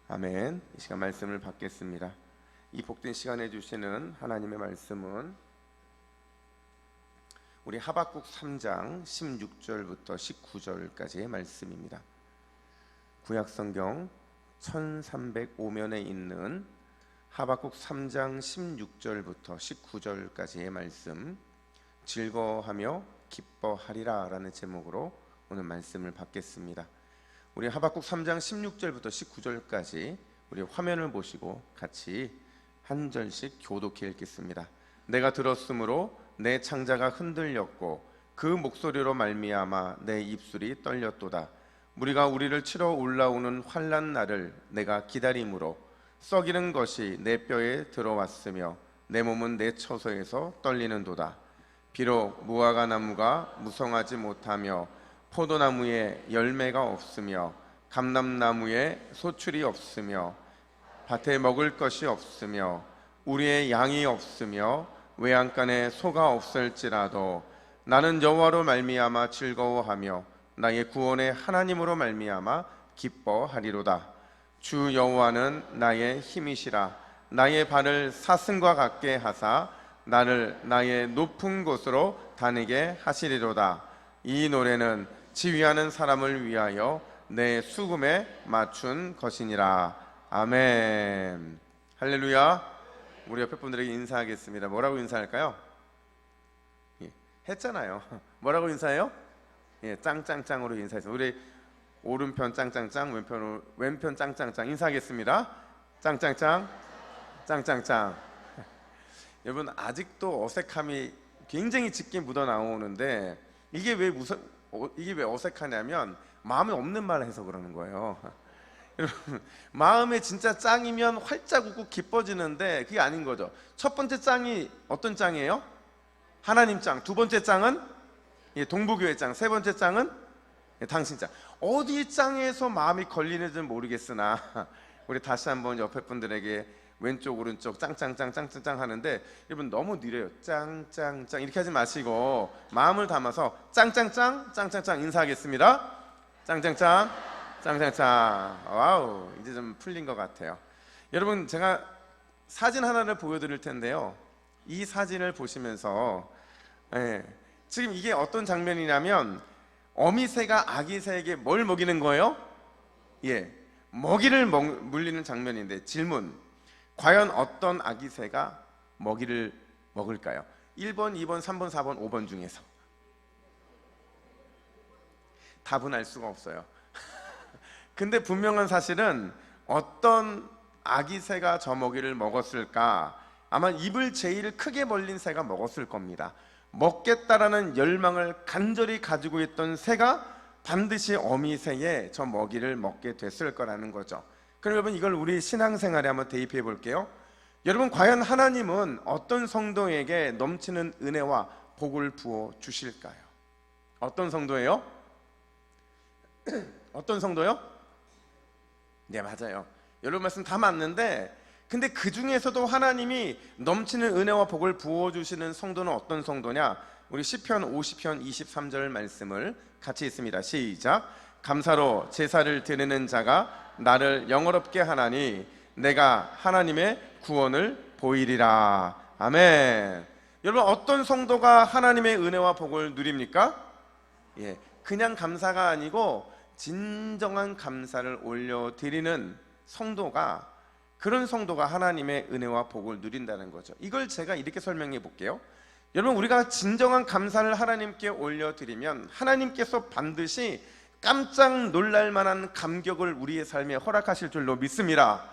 아멘. 이 시간 말씀을 받겠습니다. 이 복된 시간에 주시는 하나님의 말씀은 우리 하박국 3장 16절부터 19절까지의 말씀입니다. 구약성경 1305면에 있는 하박국 3장 16절부터 19절까지의 말씀, 즐거워하며 기뻐하리라 라는 제목으로 오늘 말씀을 받겠습니다. 우리 하박국 3장 16절부터 19절까지 우리 화면을 보시고 같이 한 절씩 교독해 읽겠습니다. 내가 들었으므로 내 창자가 흔들렸고 그 목소리로 말미암아 내 입술이 떨렸도다. 무리가 우리를 치러 올라오는 환난 날을 내가 기다림으로 썩이는 것이 내 뼈에 들어왔으며 내 몸은 내 처소에서 떨리는도다. 비록 무화과 나무가 무성하지 못하며 포도나무에 열매가 없으며 감람나무에 소출이 없으며 밭에 먹을 것이 없으며 우리의 양이 없으며 외양간에 소가 없을지라도 나는 여호와로 말미암아 즐거워하며 나의 구원의 하나님으로 말미암아 기뻐하리로다. 주 여호와는 나의 힘이시라. 나의 발을 사슴과 같게 하사 나를 나의 높은 곳으로 다니게 하시리로다. 이 노래는 지휘하는 사람을 위하여 내 수금에 맞춘 것이니라. 아멘. 할렐루야. 우리 옆에 분들에게 인사하겠습니다. 뭐라고 인사할까요? 했잖아요. 뭐라고 인사해요? 짱짱짱으로 인사해서 우리 오른편 짱짱짱, 왼편 짱짱짱 인사하겠습니다. 짱짱짱, 짱짱짱. 여러분, 아직도 어색함이 굉장히 짙게 묻어 나오는데 이게 왜 어색하냐면 마음에 없는 말을 해서 그러는 거예요. 여러분, 마음에 진짜 짱이면 활짝 웃고 기뻐지는데 그게 아닌 거죠. 첫 번째 짱이 어떤 짱이에요? 하나님 짱. 두 번째 짱은 동부교회 짱. 세 번째 짱은 당신 짱. 어디 짱에서 마음이 걸리는지는 모르겠으나 우리 다시 한번 옆에 분들에게 왼쪽 오른쪽 짱짱짱 하는데 여러분 너무 느려요. 짱짱짱 이렇게 하지 마시고 마음을 담아서 짱짱짱 인사하겠습니다. 짱짱짱. 와우, 이제 좀 풀린 것 같아요. 여러분, 제가 사진 하나를 보여드릴 텐데요. 이 사진을 보시면서 지금 이게 어떤 장면이냐면 어미새가 아기새에게 뭘 먹이는 거예요? 먹이를 물리는 장면인데 질문, 과연 어떤 아기새가 먹이를 먹을까요? 1번, 2번, 3번, 4번, 5번 중에서 답은 알 수가 없어요. 근데 분명한 사실은 어떤 아기새가 저 먹이를 먹었을까? 아마 입을 제일 크게 벌린 새가 먹었을 겁니다. 먹겠다라는 열망을 간절히 가지고 있던 새가 반드시 어미새의 저 먹이를 먹게 됐을 거라는 거죠. 그럼 여러분, 이걸 우리 신앙생활에 한번 대입해 볼게요. 여러분, 과연 하나님은 어떤 성도에게 넘치는 은혜와 복을 부어 주실까요? 어떤 성도예요? 어떤 성도요? 네, 맞아요. 여러분 말씀 다 맞는데 근데 그 중에서도 하나님이 넘치는 은혜와 복을 부어주시는 성도는 어떤 성도냐? 우리 시편 50편 23절 말씀을 같이 읽습니다. 시작. 감사로 제사를 드리는 자가 나를 영화롭게 하나니 내가 하나님의 구원을 보이리라. 아멘. 여러분, 어떤 성도가 하나님의 은혜와 복을 누립니까? 그냥 감사가 아니고 진정한 감사를 올려드리는 성도가, 그런 성도가 하나님의 은혜와 복을 누린다는 거죠. 이걸 제가 이렇게 설명해 볼게요. 여러분, 우리가 진정한 감사를 하나님께 올려드리면 하나님께서 반드시 깜짝 놀랄 만한 감격을 우리의 삶에 허락하실 줄로 믿습니다.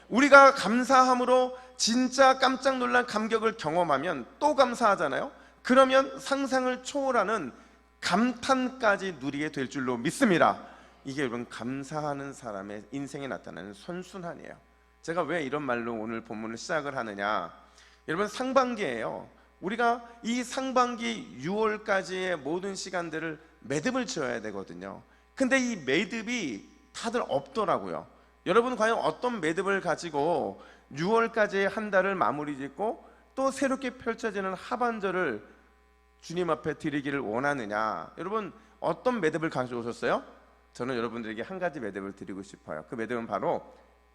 우리가 감사함으로 진짜 깜짝 놀란 감격을 경험하면 또 감사하잖아요. 그러면 상상을 초월하는 감탄까지 누리게 될 줄로 믿습니다. 이게 여러분, 감사하는 사람의 인생에 나타나는 선순환이에요. 제가 왜 이런 말로 오늘 본문을 시작을 하느냐, 여러분, 상반기예요. 우리가 이 상반기 6월까지의 모든 시간들을 매듭을 지어야 되거든요. 근데 이 매듭이 다들 없더라고요. 여러분, 과연 어떤 매듭을 가지고 6월까지의 한 달을 마무리 짓고 또 새롭게 펼쳐지는 하반절을 주님 앞에 드리기를 원하느냐? 여러분, 어떤 매듭을 가져오셨어요? 저는 여러분들에게 한 가지 매듭을 드리고 싶어요. 그 매듭은 바로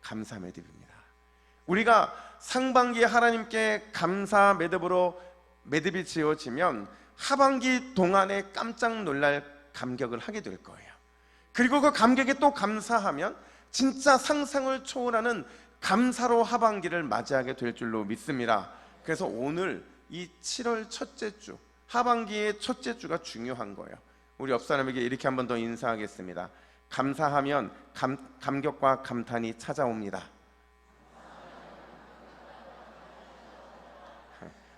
감사 매듭입니다. 우리가 상반기에 하나님께 감사 매듭이 지어지면 하반기 동안에 깜짝 놀랄 감격을 하게 될 거예요. 그리고 그 감격에 또 감사하면 진짜 상상을 초월하는 감사로 하반기를 맞이하게 될 줄로 믿습니다. 그래서 오늘 이 7월 첫째 주, 하반기의 첫째 주가 중요한 거예요. 우리 옆 사람에게 이렇게 한 번 더 인사하겠습니다. 감사하면 감격과 감탄이 찾아옵니다.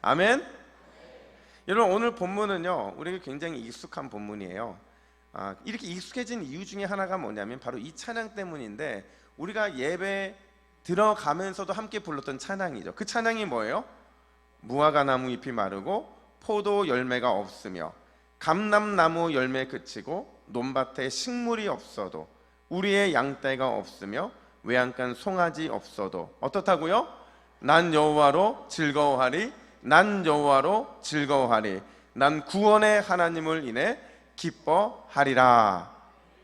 아멘. 여러분, 오늘 본문은요 우리에게 굉장히 익숙한 본문이에요. 이렇게 익숙해진 이유 중에 하나가 뭐냐면 바로 이 찬양 때문인데, 우리가 예배 들어가면서도 함께 불렀던 찬양이죠. 그 찬양이 뭐예요? 무화과 나무 잎이 마르고 포도 열매가 없으며 감람나무 열매 그치고 논밭에 식물이 없어도 우리의 양떼가 없으며 외양간 송아지 없어도 어떻다고요? 난 여호와로 즐거워하리. 난 여호와로 즐거워하리. 난 구원의 하나님을 인해 기뻐하리라.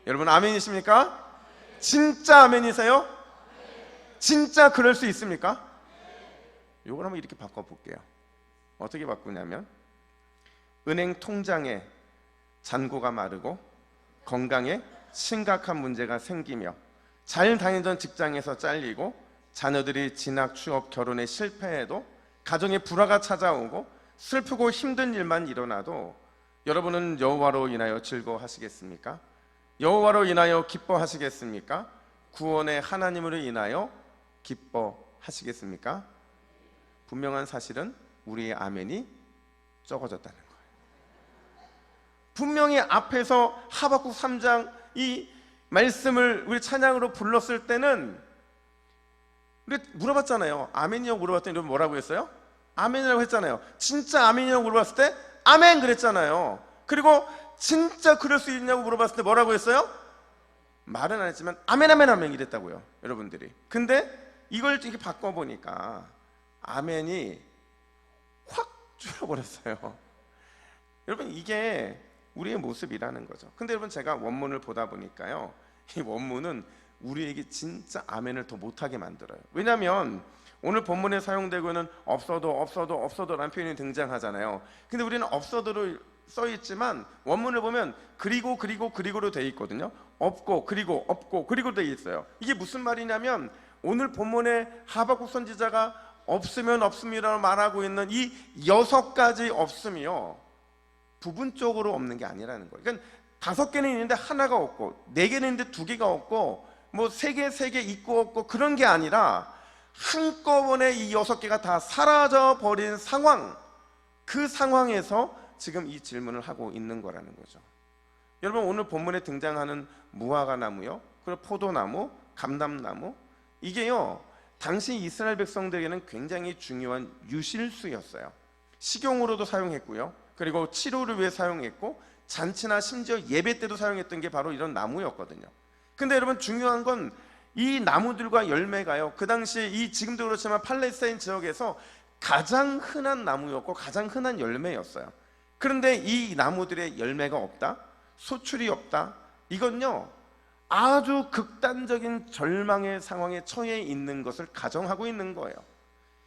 여러분 아멘이십니까? 진짜 아멘이세요? 진짜 그럴 수 있습니까? 이걸 한번 이렇게 바꿔볼게요. 어떻게 바꾸냐면, 은행 통장에 잔고가 마르고 건강에 심각한 문제가 생기며 잘 다니던 직장에서 잘리고 자녀들이 진학, 취업, 결혼에 실패해도 가정에 불화가 찾아오고 슬프고 힘든 일만 일어나도 여러분은 여호와로 인하여 즐거워하시겠습니까? 여호와로 인하여 기뻐하시겠습니까? 구원의 하나님으로 인하여 기뻐하시겠습니까? 분명한 사실은 우리의 아멘이 적어졌다는 거예요. 분명히 앞에서 하박국 3장 이 말씀을 우리 찬양으로 불렀을 때는 우리 물어봤잖아요. 아멘이라고 물어봤더니 여러분 뭐라고 했어요? 아멘이라고 했잖아요. 진짜 아멘이라고 물어봤을 때 아멘 그랬잖아요. 그리고 진짜 그럴 수 있냐고 물어봤을 때 뭐라고 했어요? 말은 안 했지만 아멘 아멘 아멘 이랬다고요, 여러분들이. 근데 이걸 이렇게 바꿔보니까 아멘이 확 줄어버렸어요. 여러분, 이게 우리의 모습이라는 거죠. 근데 여러분, 제가 원문을 보다 보니까요, 이 원문은 우리에게 진짜 아멘을 더 못하게 만들어요. 왜냐하면 오늘 본문에 사용되고 있는 없어도라는 표현이 등장하잖아요. 근데 우리는 없어도로 써 있지만 원문을 보면 그리고로 돼 있거든요. 없고 그리고 돼 있어요. 이게 무슨 말이냐면, 오늘 본문에 하박국 선지자가 없으면 없음이라고 말하고 있는 이 6가지 없음이요, 부분적으로 없는 게 아니라는 거예요. 그러니까 5개는 있는데 하나가 없고, 4개는 있는데 2개가 없고, 뭐 3개 있고 없고 그런 게 아니라 한꺼번에 이 6개가 다 사라져 버린 상황, 그 상황에서 지금 이 질문을 하고 있는 거라는 거죠. 여러분, 오늘 본문에 등장하는 무화과 나무요, 그리고 포도나무, 감람나무, 이게요 당시 이스라엘 백성들에게는 굉장히 중요한 유실수였어요. 식용으로도 사용했고요, 그리고 치료를 위해 사용했고, 잔치나 심지어 예배 때도 사용했던 게 바로 이런 나무였거든요. 근데 여러분, 중요한 건 이 나무들과 열매가요, 그 당시 이 지금도 그렇지만 팔레스타인 지역에서 가장 흔한 나무였고 가장 흔한 열매였어요. 그런데 이 나무들의 열매가 없다, 소출이 없다, 이건요 아주 극단적인 절망의 상황에 처해 있는 것을 가정하고 있는 거예요.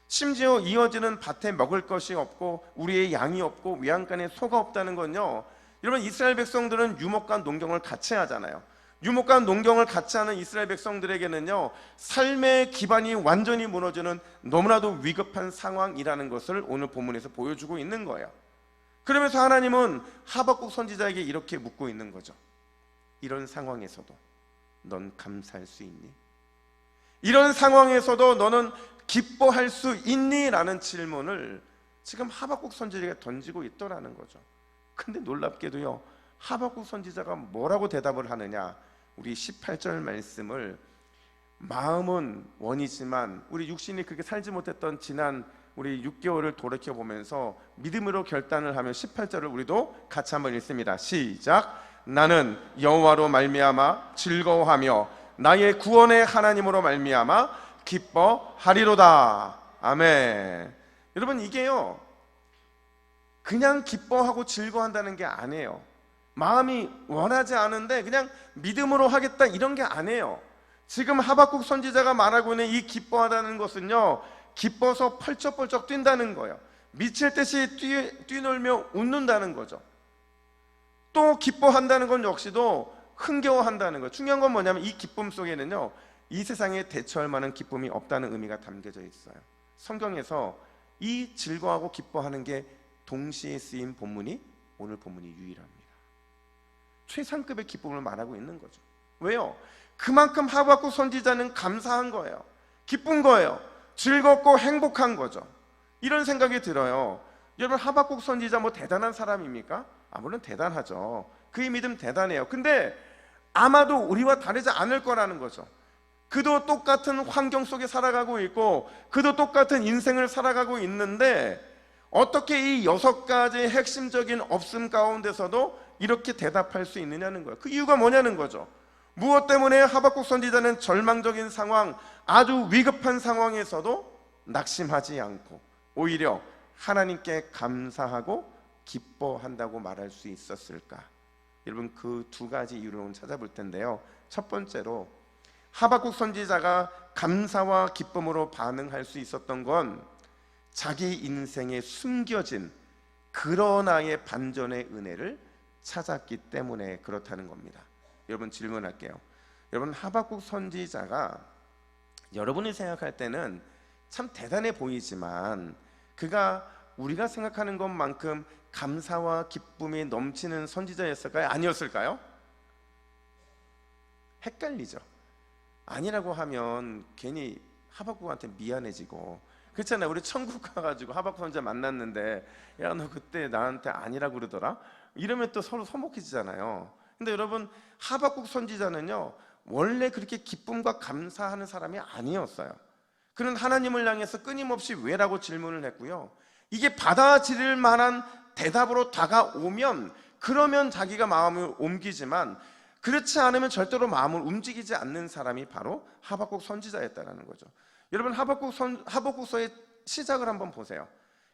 심지어 이어지는 밭에 먹을 것이 없고 우리의 양이 없고 외양간에 소가 없다는 건요, 여러분, 이스라엘 백성들은 유목과 농경을 같이 하잖아요. 유목과 농경을 같이 하는 이스라엘 백성들에게는요, 삶의 기반이 완전히 무너지는 너무나도 위급한 상황이라는 것을 오늘 본문에서 보여주고 있는 거예요. 그러면서 하나님은 하박국 선지자에게 이렇게 묻고 있는 거죠. 이런 상황에서도 넌 감사할 수 있니? 이런 상황에서도 너는 기뻐할 수 있니? 라는 질문을 지금 하박국 선지자가 던지고 있더라는 거죠. 근데 놀랍게도요, 하박국 선지자가 뭐라고 대답을 하느냐, 우리 18절 말씀을 마음은 원이지만 우리 육신이 그렇게 살지 못했던 지난 우리 6개월을 돌이켜보면서 믿음으로 결단을 하면 18절을 우리도 같이 한번 읽습니다. 시작. 나는 여호와로 말미암아 즐거워하며 나의 구원의 하나님으로 말미암아 기뻐하리로다. 아멘. 여러분, 이게요 그냥 기뻐하고 즐거워한다는 게 아니에요. 마음이 원하지 않은데 그냥 믿음으로 하겠다 이런 게 아니에요. 지금 하박국 선지자가 말하고 있는 이 기뻐하다는 것은요, 기뻐서 펄쩍펄쩍 뛴다는 거예요. 미칠 듯이 뛰놀며 웃는다는 거죠. 또 기뻐한다는 건 역시도 흥겨워한다는 거예요. 중요한 건 뭐냐면 이 기쁨 속에는요, 이 세상에 대처할 만한 기쁨이 없다는 의미가 담겨져 있어요. 성경에서 이 즐거워하고 기뻐하는 게 동시에 쓰인 본문이 오늘 본문이 유일합니다. 최상급의 기쁨을 말하고 있는 거죠. 왜요? 그만큼 하박국 선지자는 감사한 거예요. 기쁜 거예요. 즐겁고 행복한 거죠. 이런 생각이 들어요. 여러분, 하박국 선지자 뭐 대단한 사람입니까? 물론 대단하죠. 그의 믿음 대단해요. 근데 아마도 우리와 다르지 않을 거라는 거죠. 그도 똑같은 환경 속에 살아가고 있고 그도 똑같은 인생을 살아가고 있는데 어떻게 이 6가지 핵심적인 없음 가운데서도 이렇게 대답할 수 있느냐는 거예요. 그 이유가 뭐냐는 거죠. 무엇 때문에 하박국 선지자는 절망적인 상황, 아주 위급한 상황에서도 낙심하지 않고 오히려 하나님께 감사하고 기뻐한다고 말할 수 있었을까? 여러분, 그 2가지 이유를 오늘 찾아볼 텐데요. 첫 번째로 하박국 선지자가 감사와 기쁨으로 반응할 수 있었던 건 자기 인생에 숨겨진 그러나의 반전의 은혜를 찾았기 때문에 그렇다는 겁니다. 여러분, 질문할게요. 여러분, 하박국 선지자가 여러분이 생각할 때는 참 대단해 보이지만 그가 우리가 생각하는 것만큼 감사와 기쁨이 넘치는 선지자였을까요? 아니었을까요? 헷갈리죠. 아니라고 하면 괜히 하박국한테 미안해지고 그렇잖아요. 우리 천국 가가지고 하박국 선지자 만났는데 야, 너 그때 나한테 아니라고 그러더라? 이러면 또 서로 서먹해지잖아요. 근데 여러분, 하박국 선지자는요 원래 그렇게 기쁨과 감사하는 사람이 아니었어요. 그는 하나님을 향해서 끊임없이 왜라고 질문을 했고요, 이게 받아들일 만한 대답으로 다가오면 그러면 자기가 마음을 옮기지만 그렇지 않으면 절대로 마음을 움직이지 않는 사람이 바로 하박국 선지자였다는 거죠. 여러분, 하박국서의 시작을 한번 보세요.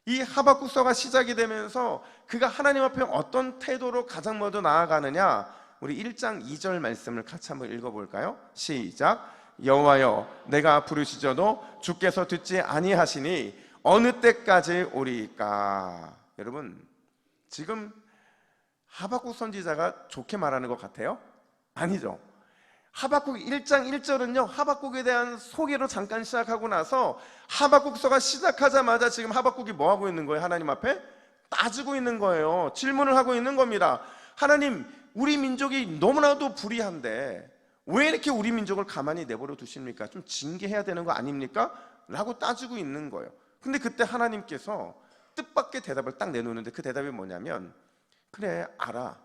이 하박국서가 시작이 되면서 그가 하나님 앞에 어떤 태도로 가장 먼저 나아가느냐, 우리 1장 2절 말씀을 같이 한번 읽어볼까요? 시작. 여호와여, 내가 부르시저도 주께서 듣지 아니하시니 어느 때까지 오리까? 여러분, 지금 하박국 선지자가 좋게 말하는 것 같아요? 아니죠. 하박국 1장 1절은요 하박국에 대한 소개로 잠깐 시작하고 나서 하박국서가 시작하자마자 지금 하박국이 뭐 하고 있는 거예요? 하나님 앞에 따지고 있는 거예요. 질문을 하고 있는 겁니다. 하나님, 우리 민족이 너무나도 불의한데 왜 이렇게 우리 민족을 가만히 내버려 두십니까? 좀 징계해야 되는 거 아닙니까? 라고 따지고 있는 거예요. 근데 그때 하나님께서 뜻밖의 대답을 딱 내놓는데 그 대답이 뭐냐면, 그래, 알아.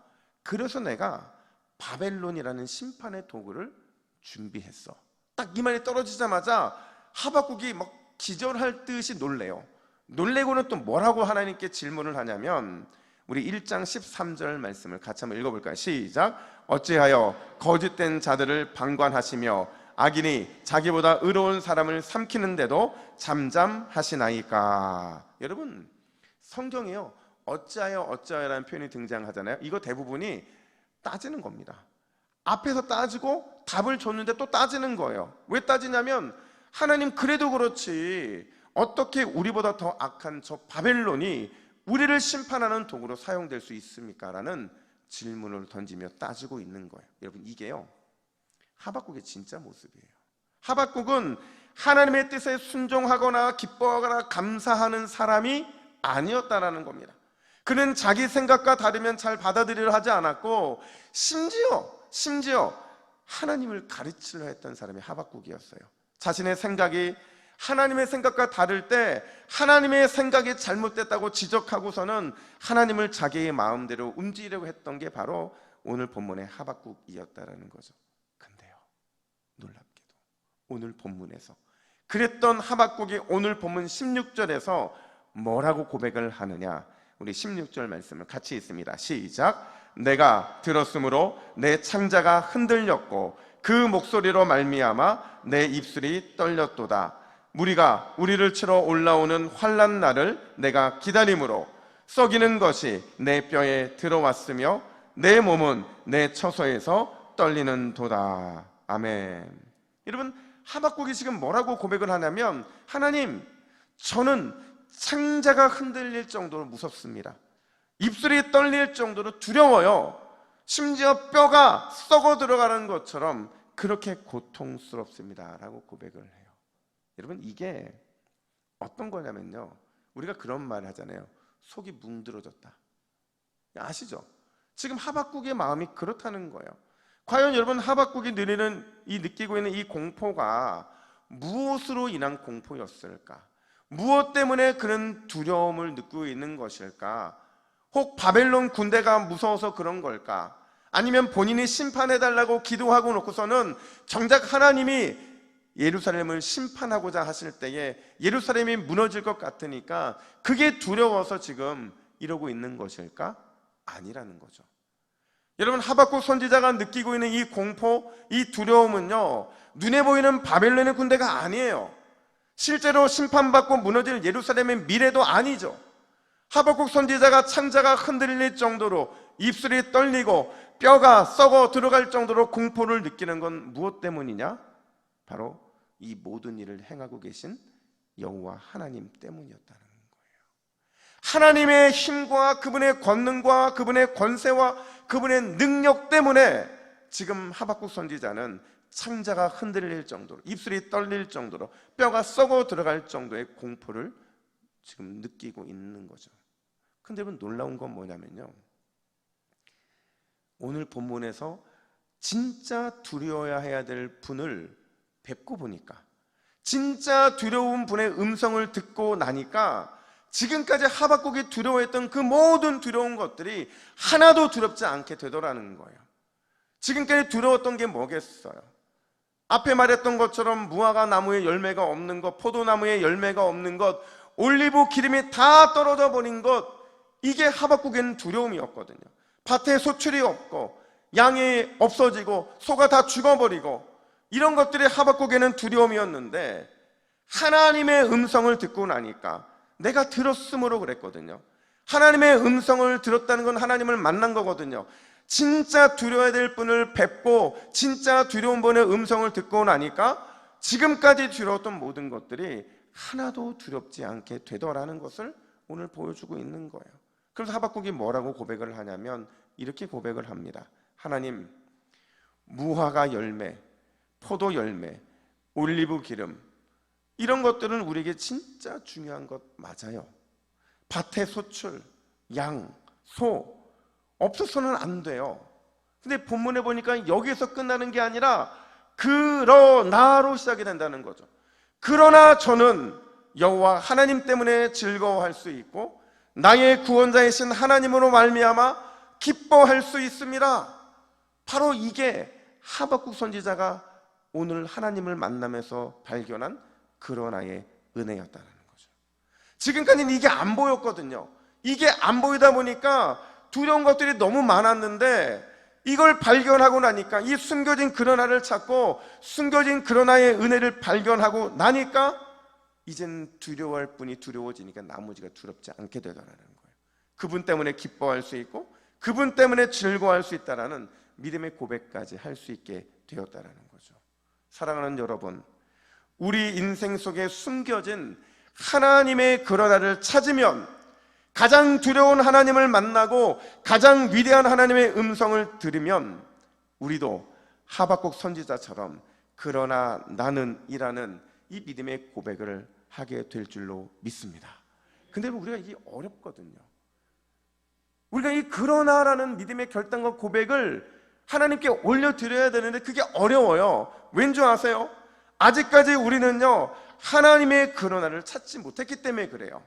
그래서 내가 바벨론이라는 심판의 도구를 준비했어. 딱 이 말이 떨어지자마자 하박국이 막 기절할 듯이 놀래요. 놀래고는 또 뭐라고 하나님께 질문을 하냐면, 우리 1장 13절 말씀을 같이 한번 읽어볼까요? 시작. 어찌하여 거짓된 자들을 방관하시며 악인이 자기보다 의로운 사람을 삼키는데도 잠잠하시나이까? 여러분, 성경에요 어찌하여라는 표현이 등장하잖아요. 이거 대부분이 따지는 겁니다. 앞에서 따지고 답을 줬는데 또 따지는 거예요. 왜 따지냐면, 하나님, 그래도 그렇지 어떻게 우리보다 더 악한 저 바벨론이 우리를 심판하는 도구로 사용될 수 있습니까? 라는 질문을 던지며 따지고 있는 거예요. 여러분, 이게요 하박국의 진짜 모습이에요. 하박국은 하나님의 뜻에 순종하거나 기뻐하거나 감사하는 사람이 아니었다라는 겁니다. 그는 자기 생각과 다르면 잘 받아들이려 하지 않았고 심지어 하나님을 가르치려 했던 사람이 하박국이었어요. 자신의 생각이 하나님의 생각과 다를 때 하나님의 생각이 잘못됐다고 지적하고서는 하나님을 자기의 마음대로 움직이려고 했던 게 바로 오늘 본문의 하박국이었다라는 거죠. 근데요, 놀랍게도 오늘 본문에서 그랬던 하박국이 오늘 본문 16절에서 뭐라고 고백을 하느냐, 우리 16절 말씀을 같이 읽습니다. 시작. 내가 들었으므로 내 창자가 흔들렸고 그 목소리로 말미암아 내 입술이 떨렸도다. 무리가 우리를 치러 올라오는 환난 날을 내가 기다림으로 썩이는 것이 내 뼈에 들어왔으며 내 몸은 내 처소에서 떨리는 도다. 아멘. 여러분, 하박국이 지금 뭐라고 고백을 하냐면, 하나님, 저는 창자가 흔들릴 정도로 무섭습니다. 입술이 떨릴 정도로 두려워요. 심지어 뼈가 썩어 들어가는 것처럼 그렇게 고통스럽습니다 라고 고백을 해요. 여러분, 이게 어떤 거냐면요, 우리가 그런 말 하잖아요. 속이 뭉들어졌다. 아시죠? 지금 하박국의 마음이 그렇다는 거예요. 과연 여러분, 하박국이 느끼고 있는 이 공포가 무엇으로 인한 공포였을까? 무엇 때문에 그런 두려움을 느끼고 있는 것일까? 혹 바벨론 군대가 무서워서 그런 걸까? 아니면 본인이 심판해달라고 기도하고 놓고서는 정작 하나님이 예루살렘을 심판하고자 하실 때에 예루살렘이 무너질 것 같으니까 그게 두려워서 지금 이러고 있는 것일까? 아니라는 거죠. 여러분, 하박국 선지자가 느끼고 있는 이 공포, 이 두려움은요, 눈에 보이는 바벨론의 군대가 아니에요. 실제로 심판받고 무너질 예루살렘의 미래도 아니죠. 하박국 선지자가 창자가 흔들릴 정도로 입술이 떨리고 뼈가 썩어 들어갈 정도로 공포를 느끼는 건 무엇 때문이냐? 바로 이 모든 일을 행하고 계신 여호와 하나님 때문이었다는 거예요. 하나님의 힘과 그분의 권능과 그분의 권세와 그분의 능력 때문에 지금 하박국 선지자는 창자가 흔들릴 정도로, 입술이 떨릴 정도로, 뼈가 썩어 들어갈 정도의 공포를 지금 느끼고 있는 거죠. 근데 여러분, 놀라운 건 뭐냐면요, 오늘 본문에서 진짜 두려워야 해야 될 분을 뵙고 보니까, 진짜 두려운 분의 음성을 듣고 나니까 지금까지 하박국이 두려워했던 그 모든 두려운 것들이 하나도 두렵지 않게 되더라는 거예요. 지금까지 두려웠던 게 뭐겠어요? 앞에 말했던 것처럼 무화과 나무에 열매가 없는 것, 포도나무에 열매가 없는 것, 올리브 기름이 다 떨어져 버린 것, 이게 하박국에는 두려움이었거든요. 밭에 소출이 없고 양이 없어지고 소가 다 죽어버리고 이런 것들이 하박국에는 두려움이었는데, 하나님의 음성을 듣고 나니까, 내가 들었으므로 그랬거든요. 하나님의 음성을 들었다는 건 하나님을 만난 거거든요. 진짜 두려워야 될 분을 뵙고 진짜 두려운 분의 음성을 듣고 나니까 지금까지 두려웠던 모든 것들이 하나도 두렵지 않게 되더라는 것을 오늘 보여주고 있는 거예요. 그래서 하박국이 뭐라고 고백을 하냐면 이렇게 고백을 합니다. 하나님, 무화과 열매, 포도 열매, 올리브 기름, 이런 것들은 우리에게 진짜 중요한 것 맞아요. 밭의 소출, 양, 소 없어서는 안 돼요. 근데 본문에 보니까 여기에서 끝나는 게 아니라 그러나로 시작이 된다는 거죠. 그러나 저는 여호와 하나님 때문에 즐거워할 수 있고 나의 구원자이신 하나님으로 말미암아 기뻐할 수 있습니다. 바로 이게 하박국 선지자가 오늘 하나님을 만나면서 발견한 그러나의 은혜였다는 거죠. 지금까지는 이게 안 보였거든요. 이게 안 보이다 보니까 두려운 것들이 너무 많았는데, 이걸 발견하고 나니까, 이 숨겨진 그러나를 찾고 숨겨진 그러나의 은혜를 발견하고 나니까 이젠 두려워할 분이 두려워지니까 나머지가 두렵지 않게 되더라는 거예요. 그분 때문에 기뻐할 수 있고 그분 때문에 즐거워할 수 있다라는 믿음의 고백까지 할 수 있게 되었다라는 거죠. 사랑하는 여러분, 우리 인생 속에 숨겨진 하나님의 그러나를 찾으면, 가장 두려운 하나님을 만나고 가장 위대한 하나님의 음성을 들으면 우리도 하박국 선지자처럼 그러나 나는 이라는 이 믿음의 고백을 하게 될 줄로 믿습니다. 근데 우리가 이게 어렵거든요. 우리가 이 그러나라는 믿음의 결단과 고백을 하나님께 올려드려야 되는데 그게 어려워요. 왠 줄 아세요? 아직까지 우리는요, 하나님의 그러나를 찾지 못했기 때문에 그래요.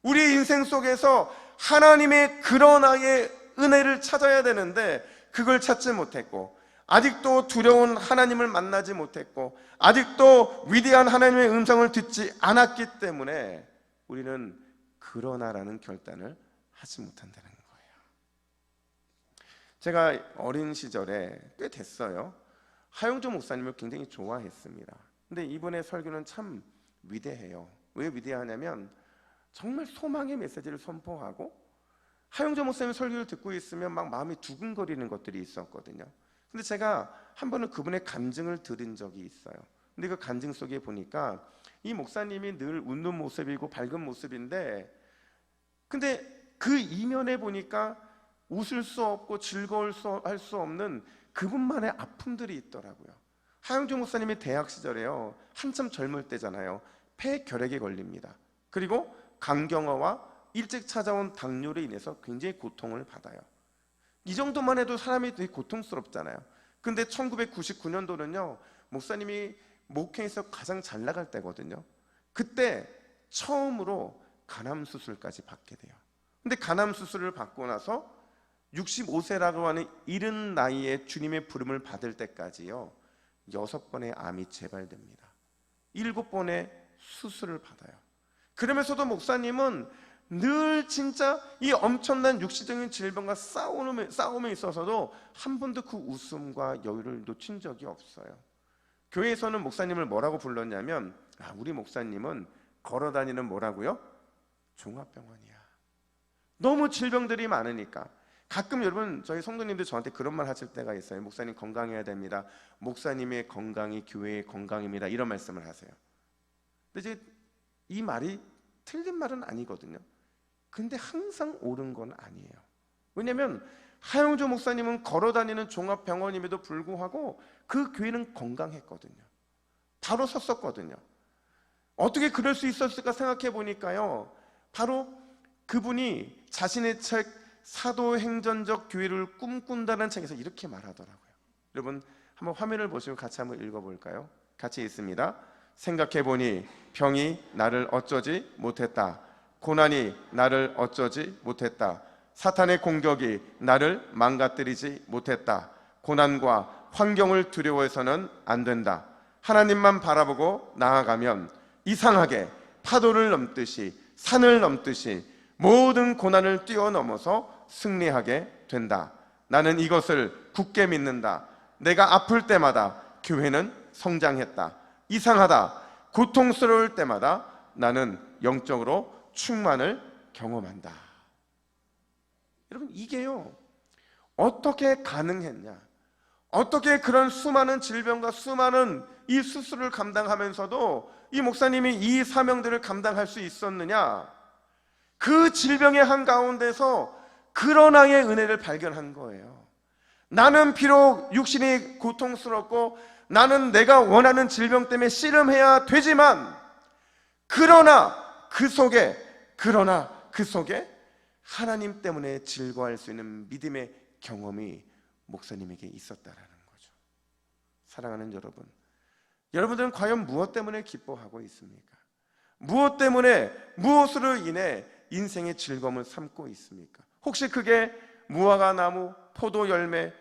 우리 인생 속에서 하나님의 그러나의 은혜를 찾아야 되는데 그걸 찾지 못했고, 아직도 두려운 하나님을 만나지 못했고, 아직도 위대한 하나님의 음성을 듣지 않았기 때문에 우리는 그러나라는 결단을 하지 못한다는 거예요. 제가 어린 시절에 꽤 됐어요, 하용조 목사님을 굉장히 좋아했습니다. 근데 이번에 설교는 참 위대해요. 왜 위대하냐면 정말 소망의 메시지를 선포하고 하용조 목사님 설교를 듣고 있으면 막 마음이 두근거리는 것들이 있었거든요. 근데 제가 한 번은 그분의 간증을 들은 적이 있어요. 근데 그 간증 속에 보니까 이 목사님이 늘 웃는 모습이고 밝은 모습인데, 근데 그 이면에 보니까 웃을 수 없고 즐거울 할 수 없는 그분만의 아픔들이 있더라고요. 하영주 목사님이 대학 시절에요, 한참 젊을 때잖아요, 폐결핵에 걸립니다. 그리고 간경화와 일찍 찾아온 당뇨로 인해서 굉장히 고통을 받아요. 이 정도만 해도 사람이 되게 고통스럽잖아요. 근데 1999년도는요 목사님이 목회에서 가장 잘 나갈 때거든요. 그때 처음으로 간암 수술까지 받게 돼요. 근데 간암 수술을 받고 나서 65세라고 하는 이른 나이에 주님의 부름을 받을 때까지요 6번의 암이 재발됩니다. 7번의 수술을 받아요. 그러면서도 목사님은 늘 진짜 이 엄청난 육신적인 질병과 싸움에 있어서도 한 번도 그 웃음과 여유를 놓친 적이 없어요. 교회에서는 목사님을 뭐라고 불렀냐면, 우리 목사님은 걸어다니는 뭐라고요? 종합병원이야. 너무 질병들이 많으니까. 가끔 여러분 저희 성도님들 저한테 그런 말 하실 때가 있어요. 목사님 건강해야 됩니다. 목사님의 건강이 교회의 건강입니다. 이런 말씀을 하세요. 근데 이제 이 말이 틀린 말은 아니거든요. 근데 항상 옳은 건 아니에요. 왜냐하면 하영조 목사님은 걸어다니는 종합병원임에도 불구하고 그 교회는 건강했거든요. 바로 섰었거든요. 어떻게 그럴 수 있었을까 생각해 보니까요, 바로 그분이 자신의 책 사도행전적 교회를 꿈꾼다는 책에서 이렇게 말하더라고요. 여러분 한번 화면을 보시고 같이 한번 읽어볼까요? 같이 읽습니다. 생각해보니 병이 나를 어쩌지 못했다. 고난이 나를 어쩌지 못했다. 사탄의 공격이 나를 망가뜨리지 못했다. 고난과 환경을 두려워해서는 안 된다. 하나님만 바라보고 나아가면 이상하게 파도를 넘듯이 산을 넘듯이 모든 고난을 뛰어넘어서 승리하게 된다. 나는 이것을 굳게 믿는다. 내가 아플 때마다 교회는 성장했다. 이상하다. 고통스러울 때마다 나는 영적으로 충만을 경험한다. 여러분 이게요 어떻게 가능했냐, 어떻게 그런 수많은 질병과 수많은 이 수술을 감당하면서도 이 목사님이 이 사명들을 감당할 수 있었느냐, 그 질병의 한가운데서 그러나의 은혜를 발견한 거예요. 나는 비록 육신이 고통스럽고 나는 내가 원하는 질병 때문에 씨름해야 되지만 그러나 그 속에 하나님 때문에 즐거워할 수 있는 믿음의 경험이 목사님에게 있었다라는 거죠. 사랑하는 여러분, 여러분들은 과연 무엇 때문에 기뻐하고 있습니까? 무엇 때문에, 무엇으로 인해 인생의 즐거움을 삼고 있습니까? 혹시 그게 무화과 나무, 포도 열매,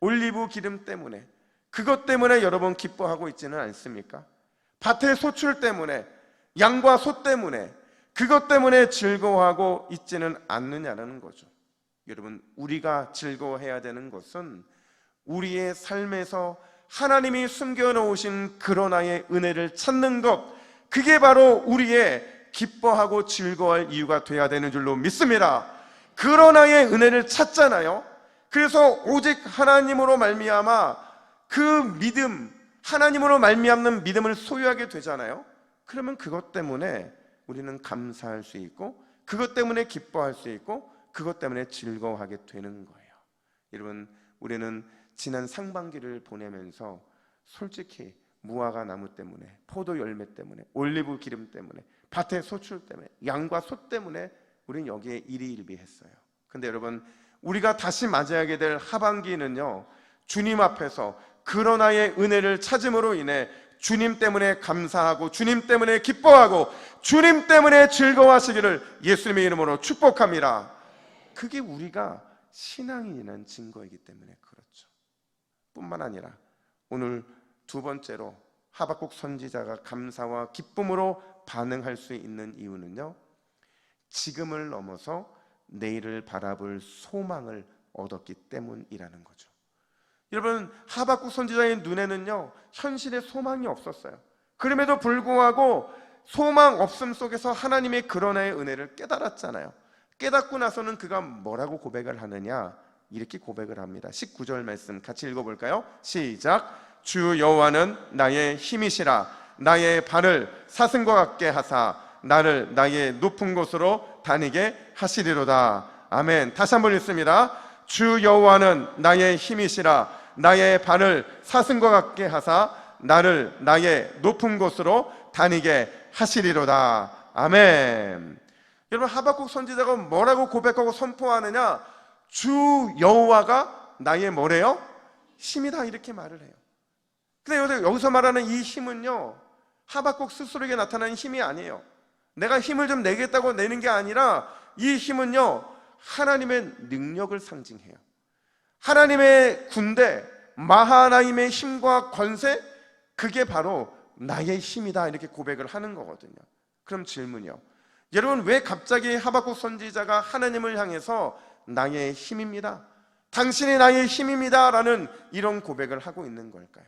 올리브 기름 때문에, 그것 때문에 여러분 기뻐하고 있지는 않습니까? 밭의 소출 때문에, 양과 소 때문에, 그것 때문에 즐거워하고 있지는 않느냐는 거죠. 여러분 우리가 즐거워해야 되는 것은 우리의 삶에서 하나님이 숨겨놓으신 그러나의 은혜를 찾는 것, 그게 바로 우리의 기뻐하고 즐거워할 이유가 돼야 되는 줄로 믿습니다. 그러나의 은혜를 찾잖아요. 그래서 오직 하나님으로 말미암아 그 믿음, 하나님으로 말미암는 믿음을 소유하게 되잖아요. 그러면 그것 때문에 우리는 감사할 수 있고, 그것 때문에 기뻐할 수 있고, 그것 때문에 즐거워하게 되는 거예요. 여러분 우리는 지난 상반기를 보내면서 솔직히 무화과 나무 때문에, 포도 열매 때문에, 올리브 기름 때문에, 밭의 소출 때문에, 양과 소 때문에 우리는 여기에 일희일비했어요. 근데 여러분 우리가 다시 맞이하게 될 하반기는요, 주님 앞에서 그러나의 은혜를 찾음으로 인해 주님 때문에 감사하고 주님 때문에 기뻐하고 주님 때문에 즐거워하시기를 예수님의 이름으로 축복합니다. 그게 우리가 신앙인이라는 증거이기 때문에 그렇죠. 뿐만 아니라 오늘 두 번째로 하박국 선지자가 감사와 기쁨으로 반응할 수 있는 이유는요, 지금을 넘어서 내일을 바라볼 소망을 얻었기 때문이라는 거죠. 여러분 하박국 선지자의 눈에는요 현실의 소망이 없었어요. 그럼에도 불구하고 소망 없음 속에서 하나님의 그러나의 은혜를 깨달았잖아요. 깨닫고 나서는 그가 뭐라고 고백을 하느냐, 이렇게 고백을 합니다. 19절 말씀 같이 읽어볼까요? 시작. 주 여호와는 나의 힘이시라. 나의 발을 사슴과 같게 하사 나를 나의 높은 곳으로 다니게 하시리로다. 아멘. 다시 한번 읽습니다. 주 여호와는 나의 힘이시라. 나의 발을 사슴과 같게 하사 나를 나의 높은 곳으로 다니게 하시리로다. 아멘. 여러분, 하박국 선지자가 뭐라고 고백하고 선포하느냐? 주 여호와가 나의 뭐래요? 힘이다, 이렇게 말을 해요. 근데 여기서 말하는 이 힘은요, 하박국 스스로에게 나타나는 힘이 아니에요. 내가 힘을 좀 내겠다고 내는 게 아니라 이 힘은요, 하나님의 능력을 상징해요. 하나님의 군대, 마하나임의 힘과 권세, 그게 바로 나의 힘이다, 이렇게 고백을 하는 거거든요. 그럼 질문이요, 여러분, 왜 갑자기 하박국 선지자가 하나님을 향해서 나의 힘입니다, 당신이 나의 힘입니다 라는 이런 고백을 하고 있는 걸까요?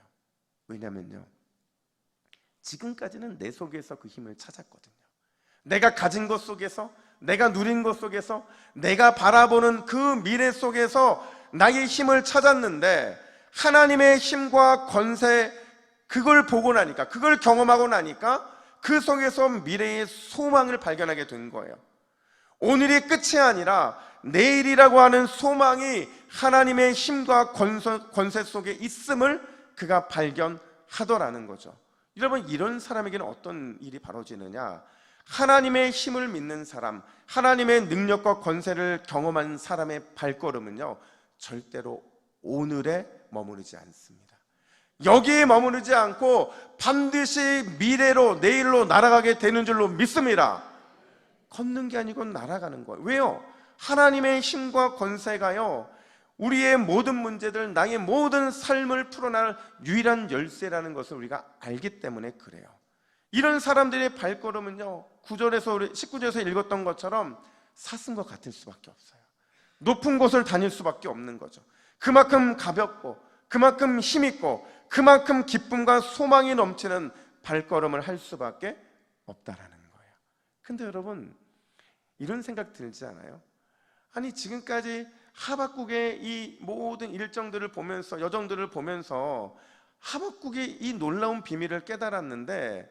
왜냐면요, 지금까지는 내 속에서 그 힘을 찾았거든요. 내가 가진 것 속에서, 내가 누린 것 속에서, 내가 바라보는 그 미래 속에서 나의 힘을 찾았는데, 하나님의 힘과 권세, 그걸 보고 나니까, 그걸 경험하고 나니까 그 속에서 미래의 소망을 발견하게 된 거예요. 오늘이 끝이 아니라 내일이라고 하는 소망이 하나님의 힘과 권세 속에 있음을 그가 발견하더라는 거죠. 여러분, 이런 사람에게는 어떤 일이 벌어지느냐? 하나님의 힘을 믿는 사람, 하나님의 능력과 권세를 경험한 사람의 발걸음은요, 절대로 오늘에 머무르지 않습니다. 여기에 머무르지 않고 반드시 미래로, 내일로 날아가게 되는 줄로 믿습니다. 걷는 게 아니고 날아가는 거예요. 왜요? 하나님의 힘과 권세가요, 우리의 모든 문제들, 나의 모든 삶을 풀어낼 유일한 열쇠라는 것을 우리가 알기 때문에 그래요. 이런 사람들의 발걸음은요, 19절에서 읽었던 것처럼 사슴과 같을 수밖에 없어요. 높은 곳을 다닐 수밖에 없는 거죠. 그만큼 가볍고, 그만큼 힘있고, 그만큼 기쁨과 소망이 넘치는 발걸음을 할 수밖에 없다라는 거예요. 근데 여러분, 이런 생각 들지 않아요? 아니, 지금까지 하박국의 이 모든 일정들을 보면서, 여정들을 보면서 하박국이 이 놀라운 비밀을 깨달았는데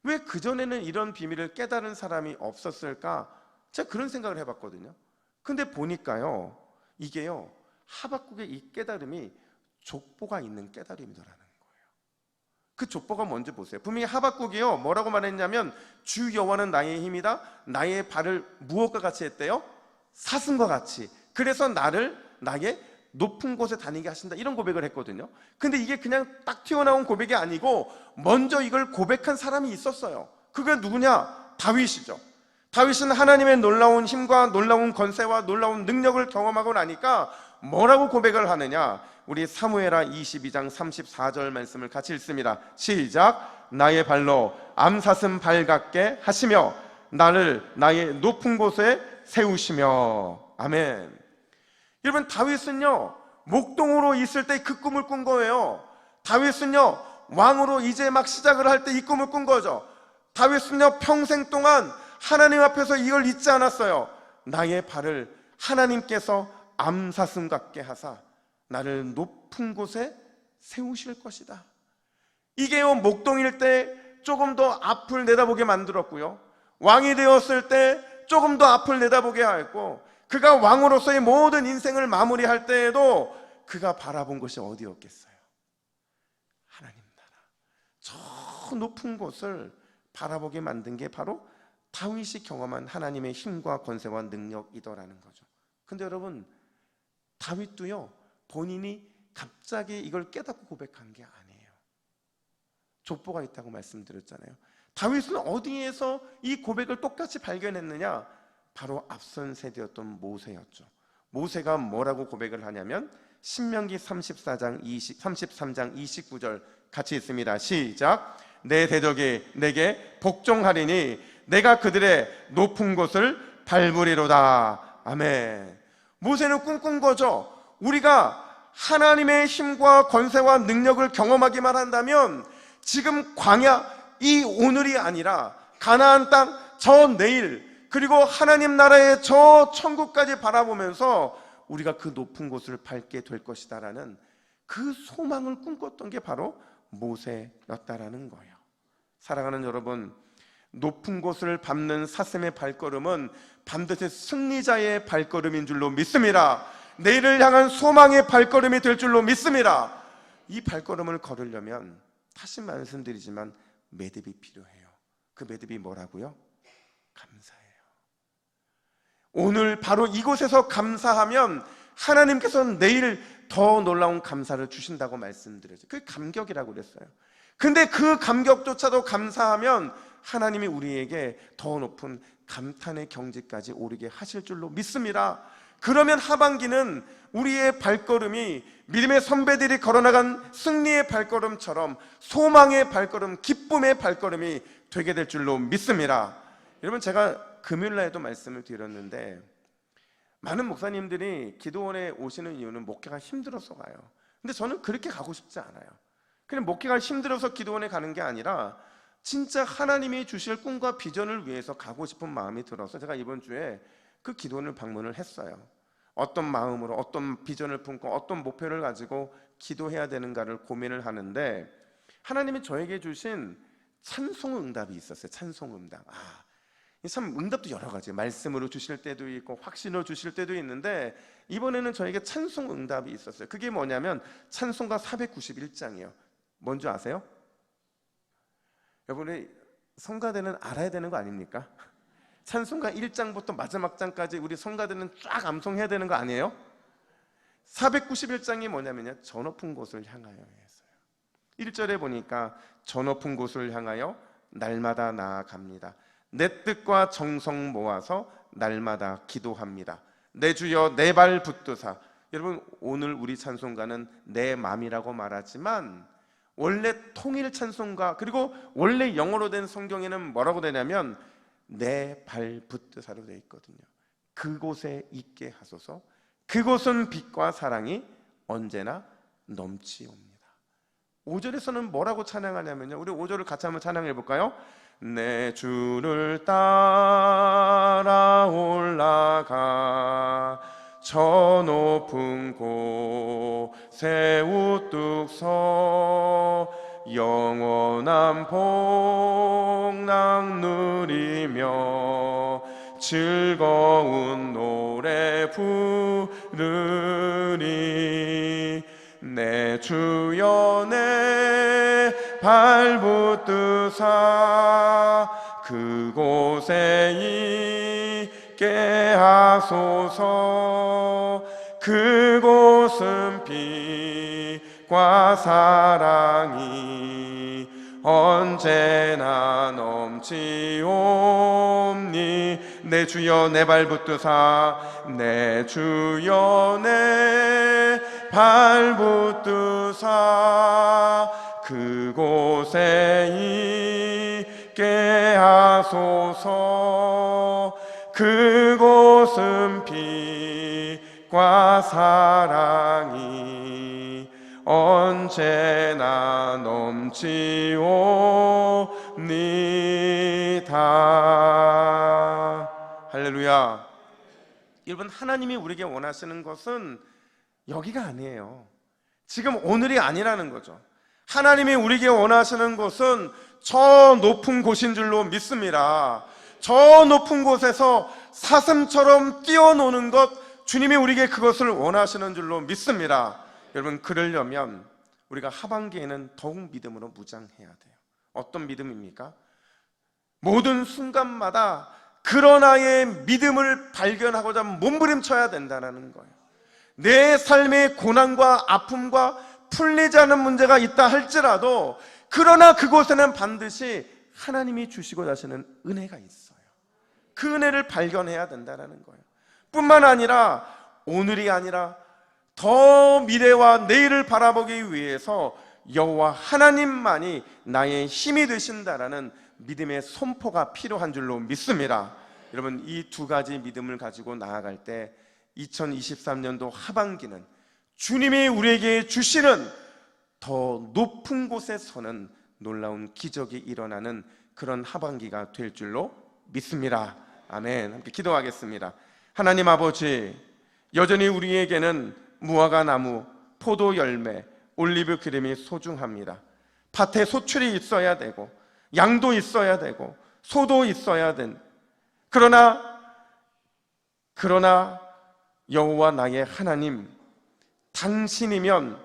왜 그전에는 이런 비밀을 깨달은 사람이 없었을까? 제가 그런 생각을 해봤거든요. 근데 보니까요, 이게요, 하박국의 이 깨달음이 족보가 있는 깨달음이더라는 거예요. 그 족보가 뭔지 보세요. 분명히 하박국이요, 뭐라고 말했냐면 주 여호와는 나의 힘이다, 나의 발을 무엇과 같이 했대요? 사슴과 같이. 그래서 나를 나의 높은 곳에 다니게 하신다, 이런 고백을 했거든요. 근데 이게 그냥 딱 튀어나온 고백이 아니고 먼저 이걸 고백한 사람이 있었어요. 그게 누구냐? 다윗이죠. 다윗은 하나님의 놀라운 힘과 놀라운 권세와 놀라운 능력을 경험하고 나니까 뭐라고 고백을 하느냐? 우리 사무엘하 22장 34절 말씀을 같이 읽습니다. 시작. 나의 발로 암사슴 발 같게 하시며 나를 나의 높은 곳에 세우시며. 아멘. 여러분, 다윗은요, 목동으로 있을 때 그 꿈을 꾼 거예요. 다윗은요, 왕으로 이제 막 시작을 할 때 이 꿈을 꾼 거죠. 다윗은요, 평생 동안 하나님 앞에서 이걸 잊지 않았어요. 나의 발을 하나님께서 암사슴 같게 하사 나를 높은 곳에 세우실 것이다. 이게요, 목동일 때 조금 더 앞을 내다보게 만들었고요, 왕이 되었을 때 조금 더 앞을 내다보게 하였고, 그가 왕으로서의 모든 인생을 마무리할 때에도 그가 바라본 것이 어디였겠어요? 하나님 나라, 저 높은 곳을 바라보게 만든 게 바로 다윗이 경험한 하나님의 힘과 권세와 능력이더라는 거죠. 근데 여러분, 다윗도요, 본인이 갑자기 이걸 깨닫고 고백한 게 아니에요. 족보가 있다고 말씀드렸잖아요. 다윗은 어디에서 이 고백을 똑같이 발견했느냐? 바로 앞선 세대였던 모세였죠. 모세가 뭐라고 고백을 하냐면 신명기 33장 29절 같이 읽습니다. 시작. 내 대적이 내게 복종하리니 내가 그들의 높은 곳을 밟으리로다. 아멘. 모세는 꿈꾼 거죠. 우리가 하나님의 힘과 권세와 능력을 경험하기만 한다면 지금 광야, 이 오늘이 아니라 가나안 땅, 저 내일, 그리고 하나님 나라의 저 천국까지 바라보면서 우리가 그 높은 곳을 밟게 될 것이다라는 그 소망을 꿈꿨던 게 바로 모세였다라는 거예요. 사랑하는 여러분, 높은 곳을 밟는 사슴의 발걸음은 반드시 승리자의 발걸음인 줄로 믿습니다. 내일을 향한 소망의 발걸음이 될 줄로 믿습니다. 이 발걸음을 걸으려면 다시 말씀드리지만 매듭이 필요해요. 그 매듭이 뭐라고요? 감사예요. 오늘 바로 이곳에서 감사하면 하나님께서는 내일 더 놀라운 감사를 주신다고 말씀드렸죠. 그게 감격이라고 그랬어요. 근데 그 감격조차도 감사하면 하나님이 우리에게 더 높은 감탄의 경지까지 오르게 하실 줄로 믿습니다. 그러면 하반기는 우리의 발걸음이 믿음의 선배들이 걸어나간 승리의 발걸음처럼 소망의 발걸음, 기쁨의 발걸음이 되게 될 줄로 믿습니다. 여러분, 제가 금요일날에도 말씀을 드렸는데 많은 목사님들이 기도원에 오시는 이유는 목회가 힘들어서 가요. 근데 저는 그렇게 가고 싶지 않아요. 그냥 목회가 힘들어서 기도원에 가는 게 아니라 진짜 하나님이 주실 꿈과 비전을 위해서 가고 싶은 마음이 들어서 제가 이번 주에 그 기도원을 방문을 했어요. 어떤 마음으로, 어떤 비전을 품고 어떤 목표를 가지고 기도해야 되는가를 고민을 하는데 하나님이 저에게 주신 찬송 응답이 있었어요. 찬송 응답. 참 응답도 여러 가지, 말씀으로 주실 때도 있고 확신으로 주실 때도 있는데 이번에는 저에게 찬송 응답이 있었어요. 그게 뭐냐면 찬송가 491장이에요. 뭔지 아세요? 여러분이 성가대는 알아야 되는 거 아닙니까? 찬송가 1장부터 마지막 장까지 우리 성가대는 쫙 암송해야 되는 거 아니에요? 491장이 뭐냐면요, 저 높은 곳을 향하여 했어요. 1절에 보니까 저 높은 곳을 향하여 날마다 나아갑니다. 내 뜻과 정성 모아서 날마다 기도합니다. 내 주여 내 발 붙드사. 여러분, 오늘 우리 찬송가는 내 맘이라고 말하지만 원래 통일 찬송가, 그리고 원래 영어로 된 성경에는 뭐라고 되냐면 내 발 붙드사로 되어 있거든요. 그곳에 있게 하소서. 그곳은 빛과 사랑이 언제나 넘치옵니다. 5절에서는 뭐라고 찬양하냐면요, 우리 5절을 같이 한번 찬양해 볼까요? 내 주를 따라 올라가 저 높은 곳에 우뚝 서 영원한 복락 누리며 즐거운 노래 부르리. 내 주여 내 발 붙드사 그곳에 있게 하소서. 그곳은 빛과 사랑이 언제나 넘치옵니. 내 주여 내 발 붙드사 내 주여 내 발 붙드사 그곳에 있게 하소서. 그곳은 빛과 사랑이 언제나 넘치옵니다. 할렐루야. 여러분, 하나님이 우리에게 원하시는 것은 여기가 아니에요. 지금 오늘이 아니라는 거죠. 하나님이 우리에게 원하시는 것은 저 높은 곳인 줄로 믿습니다. 저 높은 곳에서 사슴처럼 뛰어노는 것, 주님이 우리에게 그것을 원하시는 줄로 믿습니다. 여러분, 그러려면 우리가 하반기에는 더욱 믿음으로 무장해야 돼요. 어떤 믿음입니까? 모든 순간마다 그런 나의 믿음을 발견하고자 몸부림쳐야 된다는 거예요. 내 삶의 고난과 아픔과 풀리지 않은 문제가 있다 할지라도 그러나 그곳에는 반드시 하나님이 주시고자 하시는 은혜가 있어요. 그 은혜를 발견해야 된다는 거예요. 뿐만 아니라 오늘이 아니라 더 미래와 내일을 바라보기 위해서 여호와 하나님만이 나의 힘이 되신다라는 믿음의 선포가 필요한 줄로 믿습니다. 여러분, 이 두 가지 믿음을 가지고 나아갈 때 2023년도 하반기는 주님이 우리에게 주시는 더 높은 곳에 서는 놀라운 기적이 일어나는 그런 하반기가 될 줄로 믿습니다. 아멘. 함께 기도하겠습니다. 하나님 아버지, 여전히 우리에게는 무화과 나무, 포도 열매, 올리브 기름이 소중합니다. 밭에 소출이 있어야 되고 양도 있어야 되고 소도 있어야 된, 그러나 여호와 나의 하나님 당신이면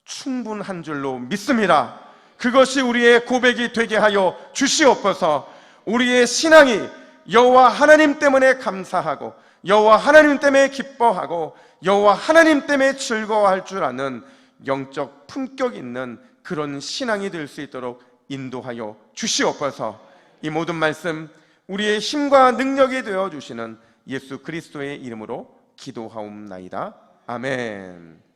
충분한 줄로 믿습니다. 그것이 우리의 고백이 되게 하여 주시옵소서. 우리의 신앙이 여호와 하나님 때문에 감사하고 여호와 하나님 때문에 기뻐하고 여호와 하나님 때문에 즐거워할 줄 아는 영적 품격 있는 그런 신앙이 될 수 있도록 인도하여 주시옵소서. 이 모든 말씀 우리의 힘과 능력이 되어 주시는 예수 그리스도의 이름으로 기도하옵나이다. 아멘.